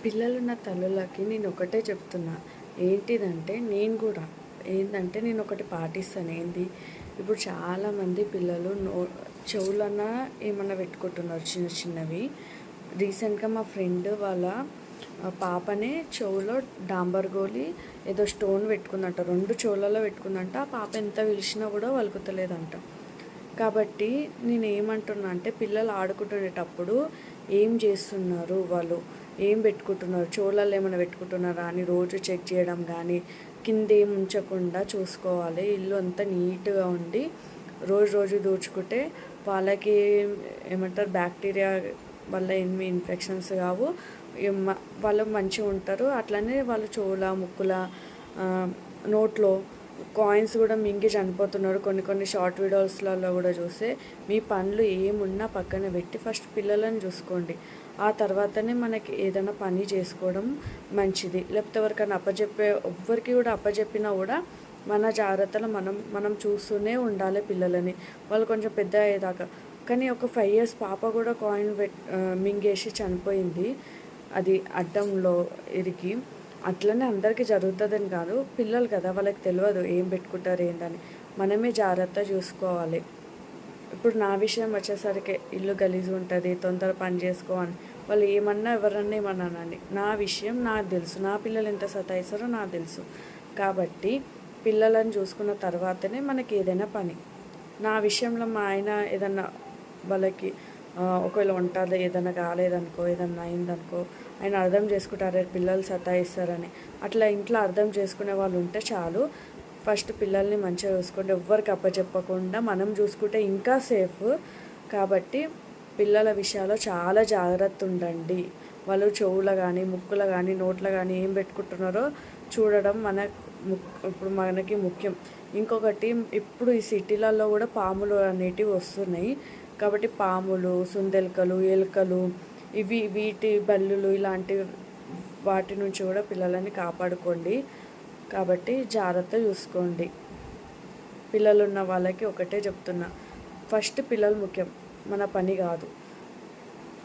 పిల్లలున్న తల్లులకి నేను ఒకటే చెప్తున్నా. ఏంటిదంటే నేను కూడా ఏందంటే నేను ఒకటి పాటిస్తాను. ఏంది ఇప్పుడు చాలామంది పిల్లలు చెవులన ఏమన్నా పెట్టుకుంటున్నారు చిన్న చిన్నవి. రీసెంట్‌గా మా ఫ్రెండ్ వాళ్ళ పాపనే చెవులో డాంబర్ గోలి ఏదో స్టోన్ పెట్టుకుందంట. 2 చెవులలో పెట్టుకుందంట. ఆ పాప ఎంత పిలిచినా కూడా పలుకుతలేదంట. కాబట్టి నేనేమంటున్నా అంటే పిల్లలు ఆడుకుంటునేటప్పుడు ఏం చేస్తున్నారు వాళ్ళు, ఏం పెట్టుకుంటున్నారు, చెవులలో ఏమైనా పెట్టుకుంటున్నారా అని రోజు చెక్ చేయడం కానీ, కిందేం ఉంచకుండా చూసుకోవాలి. ఇల్లు అంతా నీట్గా ఉండి రోజు రోజు దూడ్చుకుంటే వాళ్ళకి ఏమంటారు బ్యాక్టీరియా వల్ల ఏమి ఇన్ఫెక్షన్స్ కావు, వాళ్ళు మంచిగా ఉంటారు. అట్లనే వాళ్ళు చెవుల ముక్కుల నోట్లో కాయిన్స్ కూడా మింగి చనిపోతున్నారు. కొన్ని కొన్ని షార్ట్ వీడియోస్లలో కూడా చూస్తే మీ పనులు ఏమున్నా పక్కన పెట్టి ఫస్ట్ పిల్లలను చూసుకోండి. ఆ తర్వాతనే మనకి ఏదైనా పని చేసుకోవడం మంచిది. లేకపోతే ఎవరికైనా ఎవ్వరికి కూడా అప్పచెప్పినా కూడా మన జాగ్రత్తలు మనం చూస్తూనే ఉండాలి పిల్లలని, వాళ్ళు కొంచెం పెద్ద అయ్యేదాకా. కానీ ఒక 5 years పాప కూడా కాయిన్ మింగేసి చనిపోయింది, అది అడ్డంలో ఇరికి. అట్లనే అందరికీ జరుగుతుందని కాదు, పిల్లలు కదా వాళ్ళకి తెలియదు ఏం పెట్టుకుంటారు ఏందని. మనమే జాగ్రత్త చూసుకోవాలి. ఇప్పుడు నా విషయం వచ్చేసరికి ఇల్లు గలీజ్ ఉంటుంది, తొందర పని చేసుకోవాలి, వాళ్ళు ఏమన్నా ఎవరన్నా ఏమన్నానండి, నా విషయం నాకు తెలుసు, నా పిల్లలు ఎంత సతాయిస్తారో నాకు తెలుసు. కాబట్టి పిల్లలను చూసుకున్న తర్వాతనే మనకి ఏదైనా పని. నా విషయంలో మా ఆయన ఏదన్నా వాళ్ళకి ఒకవేళ వంటలో ఏదైనా కాలేదనుకో, ఏదన్నా అయిందనుకో, ఆయన అర్థం చేసుకుంటారు పిల్లలు సతాయిస్తారని. అట్లా ఇంట్లో అర్థం చేసుకునే వాళ్ళు ఉంటే చాలు. ఫస్ట్ పిల్లల్ని మంచిగా చూసుకోండి, ఎవ్వరికి అప్పచెప్పకుండా మనం చూసుకుంటే ఇంకా సేఫ్. కాబట్టి పిల్లల విషయాల్లో చాలా జాగ్రత్త ఉండండి. వాళ్ళు చెవులు కానీ, ముక్కులు కానీ, నోట్లో కానీ ఏం పెట్టుకుంటున్నారో చూడడం ఇప్పుడు మనకి ముఖ్యం. ఇంకొకటి, ఇప్పుడు ఈ సిటీలలో కూడా పాములు అనేటివి వస్తున్నాయి. కాబట్టి పాములు, సుందెలకలు, ఎలుకలు, వీటి బల్లులు ఇలాంటి వాటి నుంచి కూడా పిల్లలని కాపాడుకోండి. కాబట్టి జాగ్రత్త చూసుకోండి. పిల్లలు ఉన్న వాళ్ళకి ఒకటే చెప్తున్నా, ఫస్ట్ పిల్లలు ముఖ్యం, మన పని కాదు.